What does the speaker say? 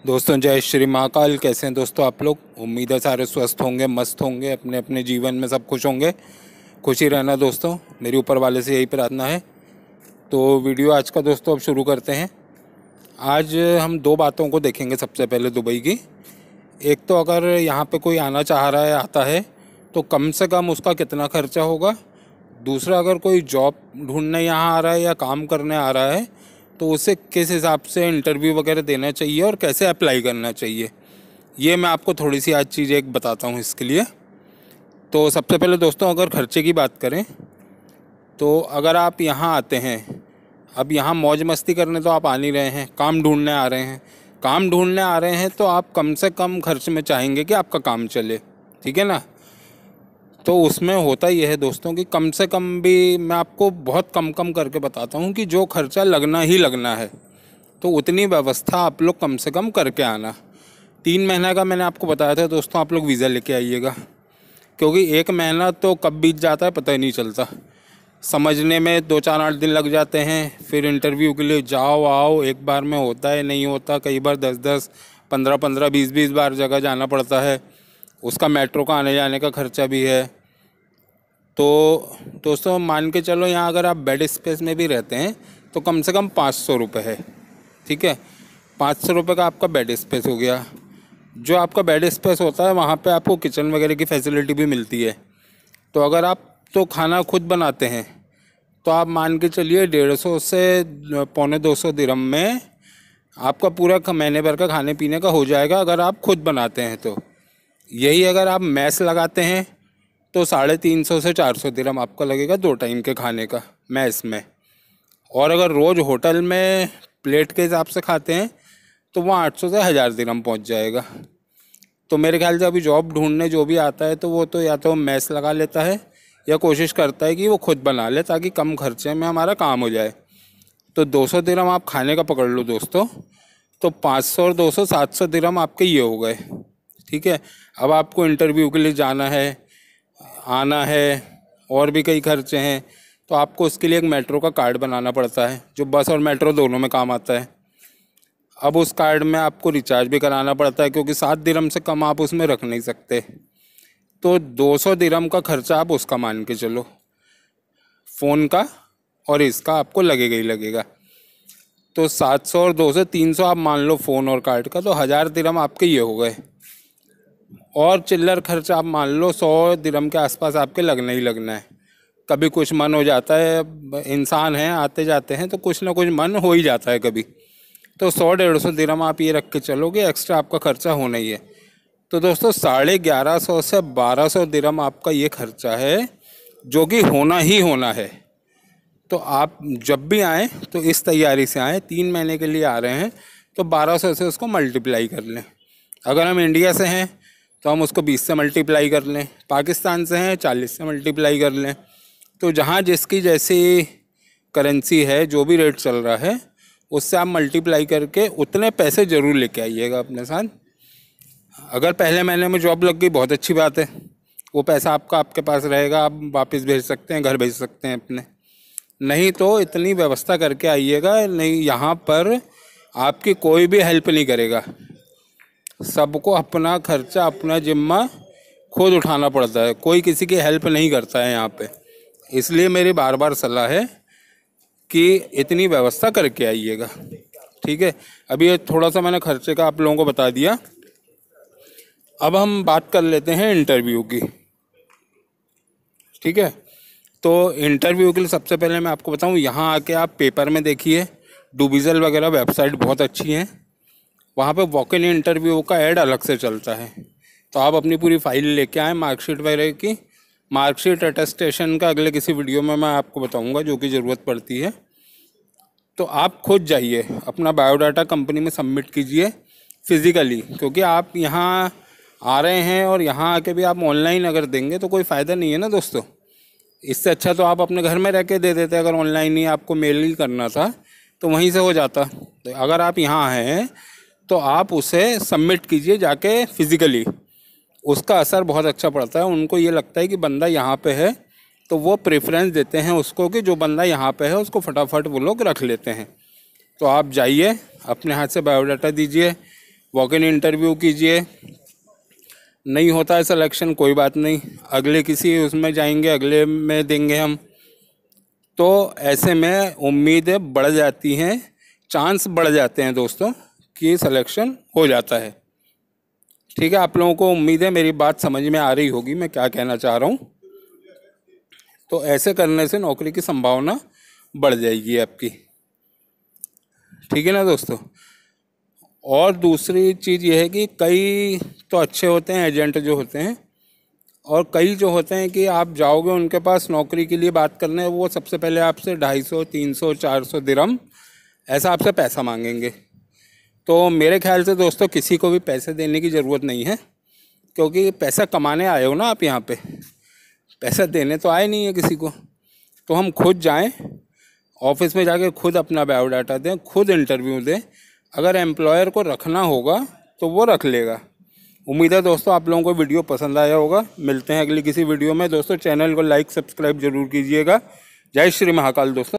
दोस्तों जय श्री महाकाल। कैसे हैं दोस्तों आप लोग? उम्मीद है सारे स्वस्थ होंगे, मस्त होंगे, अपने अपने जीवन में सब खुश होंगे। खुशी रहना दोस्तों, मेरी ऊपर वाले से यही प्रार्थना है। तो वीडियो आज का दोस्तों अब शुरू करते हैं। आज हम दो बातों को देखेंगे। सबसे पहले दुबई की। एक तो अगर यहाँ पे कोई आना चाह रहा है, आता है, तो कम से कम उसका कितना खर्चा होगा। दूसरा, अगर कोई जॉब ढूंढने यहाँ आ रहा है या काम करने आ रहा है तो उसे किस हिसाब से इंटरव्यू वगैरह देना चाहिए और कैसे अप्लाई करना चाहिए, ये मैं आपको थोड़ी सी आज चीज़ एक बताता हूँ इसके लिए। तो सबसे पहले दोस्तों अगर खर्चे की बात करें तो अगर आप यहाँ आते हैं, अब यहाँ मौज मस्ती करने तो आप आ नहीं रहे हैं, काम ढूंढने आ रहे हैं। काम ढूंढने आ रहे हैं तो आप कम से कम खर्च में चाहेंगे कि आपका काम चले, ठीक है ना। तो उसमें होता ये है दोस्तों कि कम से कम भी मैं आपको बहुत कम करके बताता हूँ कि जो खर्चा लगना ही लगना है तो उतनी व्यवस्था आप लोग कम से कम करके आना। 3 महीने का मैंने आपको बताया था दोस्तों, आप लोग वीज़ा लेके आइएगा, क्योंकि 1 महीना तो कब बीत जाता है पता ही नहीं चलता। समझने में 2-4-8 दिन लग जाते हैं, फिर इंटरव्यू के लिए जाओ आओ, एक बार में होता है नहीं होता, कई बार 10-10, 15-15, 20-20 बार जगह जाना पड़ता है। उसका मेट्रो का आने जाने का खर्चा भी है। तो दोस्तों मान के चलो यहाँ अगर आप बेड स्पेस में भी रहते हैं तो कम से कम 500 रुपये है, ठीक है। 500 रुपये का आपका बेड स्पेस हो गया। जो आपका बेड स्पेस होता है वहाँ पे आपको किचन वगैरह की फैसिलिटी भी मिलती है। तो अगर आप तो खाना खुद बनाते हैं तो आप मान के चलिए 150 से 250 दिरहम में आपका पूरा महीने भर का खाने पीने का हो जाएगा, अगर आप खुद बनाते हैं तो। यही अगर आप मैस लगाते हैं तो 350 से 400 दिरहम आपका लगेगा 2 टाइम के खाने का मैस में। और अगर रोज़ होटल में प्लेट के हिसाब से खाते हैं तो वो 800 से 1000 दिरहम पहुंच जाएगा। तो मेरे ख्याल से अभी जॉब ढूंढने जो भी आता है तो वो तो या तो मैस लगा लेता है या कोशिश करता है कि वो खुद बना ले, ताकि कम खर्चे में हमारा काम हो जाए। तो 200 दिरहम आप खाने का पकड़ लो दोस्तों, तो 500 और 200 700 दिरहम आपके ये हो गए, ठीक है। अब आपको इंटरव्यू के लिए जाना है, आना है, और भी कई खर्चे हैं, तो आपको उसके लिए एक मेट्रो का कार्ड बनाना पड़ता है जो बस और मेट्रो दोनों में काम आता है। अब उस कार्ड में आपको रिचार्ज भी कराना पड़ता है, क्योंकि 7 दिरहम से कम आप उसमें रख नहीं सकते। तो 200 दिरहम का खर्चा आप उसका मान के चलो, फ़ोन का और इसका आपको लगेगा ही लगेगा। तो 700 और 200 300 आप मान लो फ़ोन और कार्ड का, तो 1000 दिरहम आपके ये हो गए। और चिल्लर खर्चा आप मान लो 100 दिरहम के आसपास आपके लगना ही लगना है। कभी कुछ मन हो जाता है, इंसान हैं आते जाते हैं, तो कुछ ना कुछ मन हो ही जाता है कभी। तो 100-150 दिरहम आप ये रख के चलोगे, एक्स्ट्रा आपका खर्चा होना ही है। तो दोस्तों 1150 से 1200 दिरहम आपका ये खर्चा है जो कि होना ही होना है। तो आप जब भी आएँ तो इस तैयारी से आएँ। 3 महीने के लिए आ रहे हैं तो 1200 से उसको मल्टीप्लाई कर लें। अगर हम इंडिया से हैं तो हम उसको 20 से मल्टीप्लाई कर लें, पाकिस्तान से हैं 40 से मल्टीप्लाई कर लें। तो जहाँ जिसकी जैसी करेंसी है, जो भी रेट चल रहा है, उससे आप मल्टीप्लाई करके उतने पैसे ज़रूर लेके आइएगा अपने साथ। अगर पहले महीने में जॉब लग गई बहुत अच्छी बात है, वो पैसा आपके पास रहेगा, आप वापस भेज सकते हैं, घर भेज सकते हैं अपने। नहीं तो इतनी व्यवस्था करके आइएगा, नहीं यहाँ पर आपकी कोई भी हेल्प नहीं करेगा। सबको अपना खर्चा, अपना जिम्मा खुद उठाना पड़ता है, कोई किसी की हेल्प नहीं करता है यहाँ पे। इसलिए मेरी बार बार सलाह है कि इतनी व्यवस्था करके आइएगा, ठीक है। अभी ये थोड़ा सा मैंने खर्चे का आप लोगों को बता दिया। अब हम बात कर लेते हैं इंटरव्यू की, ठीक है। तो इंटरव्यू के लिए सबसे पहले मैं आपको बताऊं, यहाँ आके आप पेपर में देखिए, डूबिजल वगैरह वेबसाइट बहुत अच्छी हैं, वहाँ पे वॉक इन इंटरव्यू का ऐड अलग से चलता है। तो आप अपनी पूरी फाइल लेके आएँ, मार्कशीट वगैरह की। मार्कशीट अटेस्टेशन का अगले किसी वीडियो में मैं आपको बताऊंगा जो कि ज़रूरत पड़ती है। तो आप खुद जाइए, अपना बायोडाटा कंपनी में सबमिट कीजिए फिज़िकली, क्योंकि आप यहाँ आ रहे हैं और यहाँ आके भी आप ऑनलाइन अगर देंगे तो कोई फ़ायदा नहीं है ना दोस्तों। इससे अच्छा तो आप अपने घर में रह के दे देते, अगर ऑनलाइन ही आपको मेल ही करना था तो वहीं से हो जाता। तो अगर आप यहाँ हैं तो आप उसे सबमिट कीजिए जाके फिज़िकली, उसका असर बहुत अच्छा पड़ता है। उनको ये लगता है कि बंदा यहाँ पे है तो वो प्रेफरेंस देते हैं उसको, कि जो बंदा यहाँ पे है उसको फटाफट वो लोग रख लेते हैं। तो आप जाइए, अपने हाथ से बायोडाटा दीजिए, वॉक इन इंटरव्यू कीजिए। नहीं होता है सिलेक्शन, कोई बात नहीं, अगले किसी उसमें जाएंगे, अगले में देंगे हम। तो ऐसे में उम्मीदें बढ़ जाती हैं, चांस बढ़ जाते हैं दोस्तों कि सिलेक्शन हो जाता है। ठीक है, आप लोगों को उम्मीद है मेरी बात समझ में आ रही होगी मैं क्या कहना चाह रहा हूँ। तो ऐसे करने से नौकरी की संभावना बढ़ जाएगी आपकी। ठीक है ना दोस्तों। और दूसरी चीज़ ये है कि कई तो अच्छे होते हैं एजेंट जो होते हैं, और कई जो होते हैं कि आप जाओगे उनके पास नौकरी के लिए बात करने, वो सबसे पहले आपसे 250, 300, 400 दिरहम ऐसा आपसे पैसा मांगेंगे। तो मेरे ख्याल से दोस्तों किसी को भी पैसे देने की ज़रूरत नहीं है, क्योंकि पैसा कमाने आए हो ना आप यहाँ पे, पैसा देने तो आए नहीं है किसी को। तो हम खुद जाएं ऑफिस में, जाके खुद अपना बायोडाटा दें, खुद इंटरव्यू दें। अगर एम्प्लॉयर को रखना होगा तो वो रख लेगा। उम्मीद है दोस्तों आप लोगों को वीडियो पसंद आया होगा। मिलते हैं अगली किसी वीडियो में दोस्तों। चैनल को लाइक सब्सक्राइब जरूर कीजिएगा। जय श्री महाकाल दोस्तों।